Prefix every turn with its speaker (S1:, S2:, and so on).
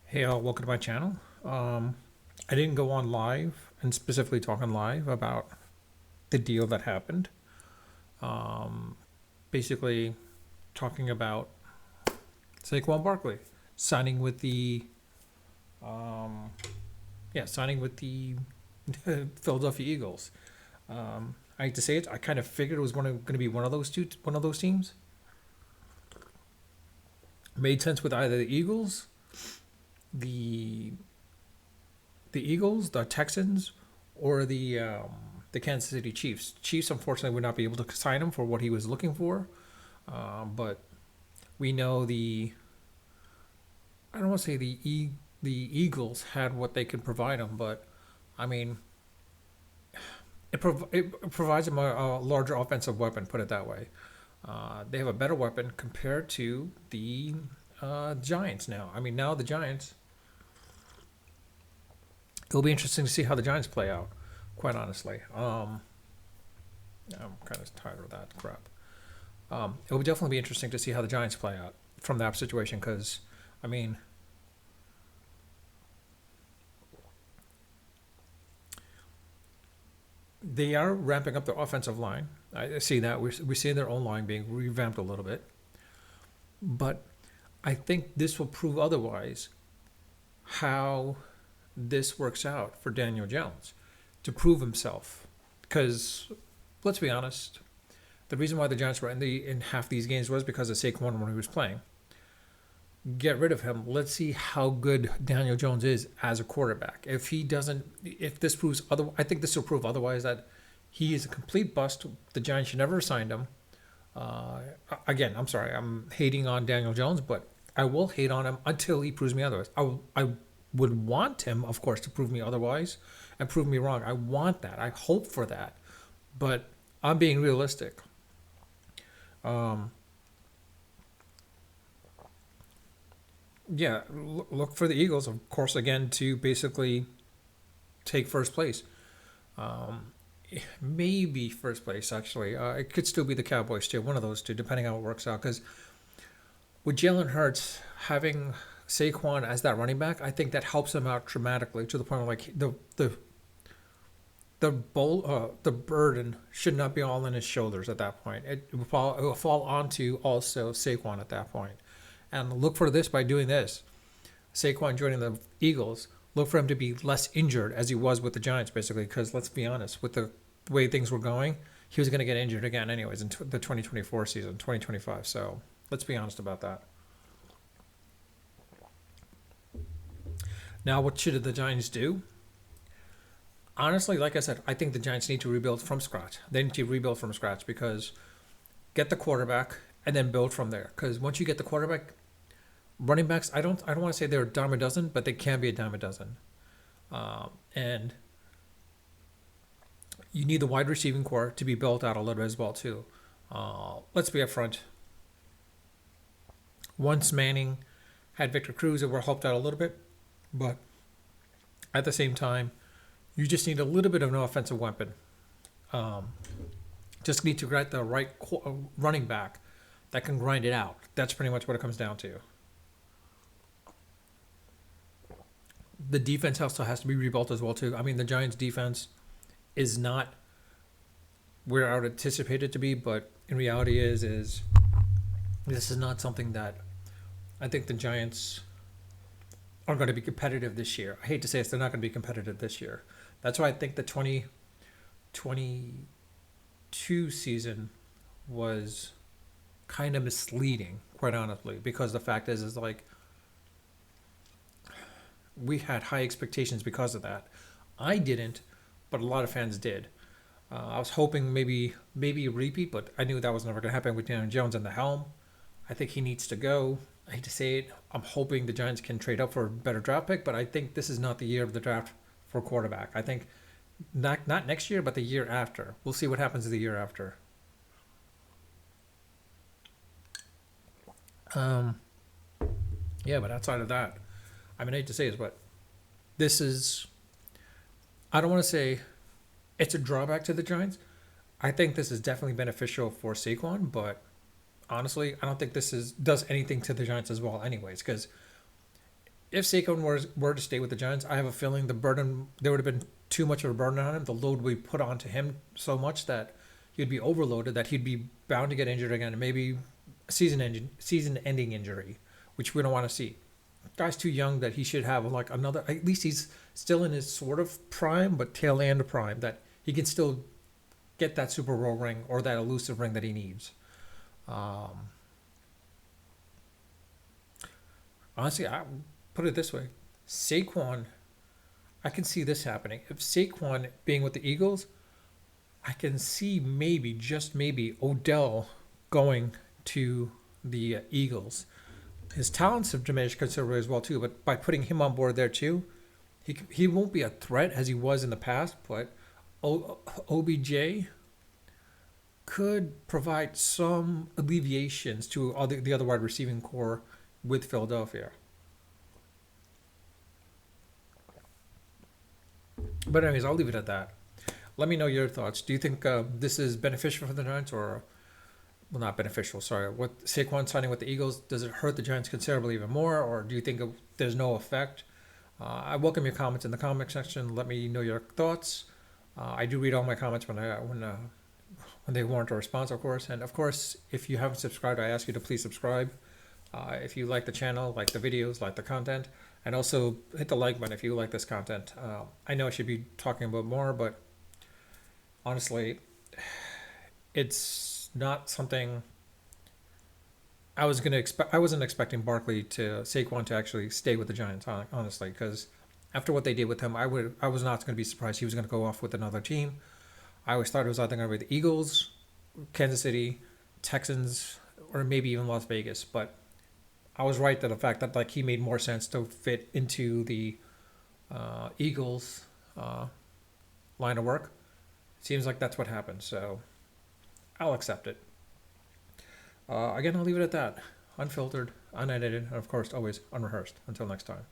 S1: Hey, welcome to my channel. I didn't go on live and specifically talk on live about the deal that happened. Basically, talking about Saquon Barkley signing with the signing with the Philadelphia Eagles. I hate to say it, I kind of figured it was going to be one of those teams. Made sense with either the the Texans, or the Kansas City Chiefs. Chiefs, unfortunately, would not be able to sign him for what he was looking for. But we know I don't want to say the Eagles had what they could provide him, but I mean, it provides him a larger offensive weapon. Put it that way. They have a better weapon compared to the Giants now. I mean, now the Giants. It'll be interesting to see how the Giants play out. Quite honestly, I'm kind of tired of that crap. It will definitely be interesting to see how the Giants play out from that situation because, I mean, they are ramping up their offensive line. I see that. We're seeing their own line being revamped a little bit. But I think this will prove otherwise how this works out for Daniel Jones to prove himself. Because let's be honest, the reason why the Giants were in half these games was because of Saquon when he was playing. Get rid of him. Let's see how good Daniel Jones is as a quarterback. If he doesn't, if this proves other, I think this will prove otherwise that he is a complete bust. The Giants should never have signed him. Uh, Again, I'm sorry, I'm hating on Daniel Jones, but I will hate on him until he proves me otherwise. I would want him, of course, to prove me otherwise and prove me wrong. I want that. I hope for that. But I'm being realistic. Um, yeah, look for the Eagles, of course, again, to basically take first place. Um, Maybe first place, actually. It could still be the Cowboys, too. One of those two, depending on how it works out. Because with Jalen Hurts having Saquon as that running back, I think that helps him out dramatically to the point where like the burden should not be all on his shoulders at that point. It will fall onto also Saquon at that point. And look for this by doing this. Saquon joining the Eagles, look for him to be less injured as he was with the Giants, basically. Because let's be honest, with the way things were going, he was going to get injured again, anyways, in the 2024 season, 2025. So let's be honest about that. Now, what should the Giants do? Honestly, like I said, I think the Giants need to rebuild from scratch. They need to rebuild from scratch because get the quarterback and then build from there. Because once you get the quarterback, running backs, I don't want to say they're a dime a dozen, but they can be a dime a dozen. And you need the wide receiving core to be built out a little bit as well too. Let's be upfront. Once Manning had Victor Cruz, it were helped out a little bit, but at the same time, you just need a little bit of an offensive weapon. Um, just need to get the right running back that can grind it out. That's pretty much what it comes down to. The defense also has to be rebuilt as well too. I mean, the Giants' defense is not where I would anticipate it to be, but in reality is this is not something that I think the Giants are going to be competitive this year. I hate to say it, they're not going to be competitive this year. That's why I think the 2022 season was kind of misleading, quite honestly, because the fact is like we had high expectations because of that. I didn't, but a lot of fans did. I was hoping maybe a repeat, but I knew that was never going to happen with Daniel Jones in the helm. I think he needs to go. I hate to say it. I'm hoping the Giants can trade up for a better draft pick, but I think this is not the year of the draft for quarterback. I think not next year, but the year after. We'll see what happens the year after. Um, yeah, but outside of that, I mean, I hate to say this, but this is. I don't want to say it's a drawback to the Giants. I think this is definitely beneficial for Saquon, but honestly, I don't think this is does anything to the Giants as well, anyways. Because if Saquon were to stay with the Giants, I have a feeling the burden there would have been too much of a burden on him. The load we put onto him so much that he'd be overloaded, that he'd be bound to get injured again, and maybe a season-ending injury, which we don't want to see. Guy's too young that he should have like another. At least he's still in his sort of prime, but tail end of prime, that he can still get that Super Bowl ring or that elusive ring that he needs. Um, Honestly, I put it this way: Saquon, I can see this happening. If Saquon being with the Eagles, I can see maybe, just maybe, Odell going to the Eagles. His talents have diminished considerably as well too, but by putting him on board there too, he won't be a threat as he was in the past. But OBJ could provide some alleviations to the other wide receiving core with Philadelphia. But anyways, I'll leave it at that. Let me know your thoughts. Do you think this is beneficial for the Giants, or well, not beneficial? Sorry, what Saquon signing with the Eagles, does it hurt the Giants considerably even more, or do you think there's no effect? I welcome your comments in the comment section. Let me know your thoughts. I do read all my comments when they warrant a response, of course. And of course, if you haven't subscribed, I ask you to please subscribe. If you like the channel, like the videos, like the content, and also hit the like button if you like this content. I know I should be talking about more, but honestly, it's not something I was gonna expect. I wasn't expecting Saquon to actually stay with the Giants, honestly, because after what they did with him, I was not gonna be surprised he was gonna go off with another team. I always thought it was either gonna be the Eagles, Kansas City, Texans, or maybe even Las Vegas, but I was right that the fact that like he made more sense to fit into the Eagles line of work. Seems like that's what happened, so I'll accept it. Again, I'll leave it at that. Unfiltered, unedited, and of course, always unrehearsed. Until next time.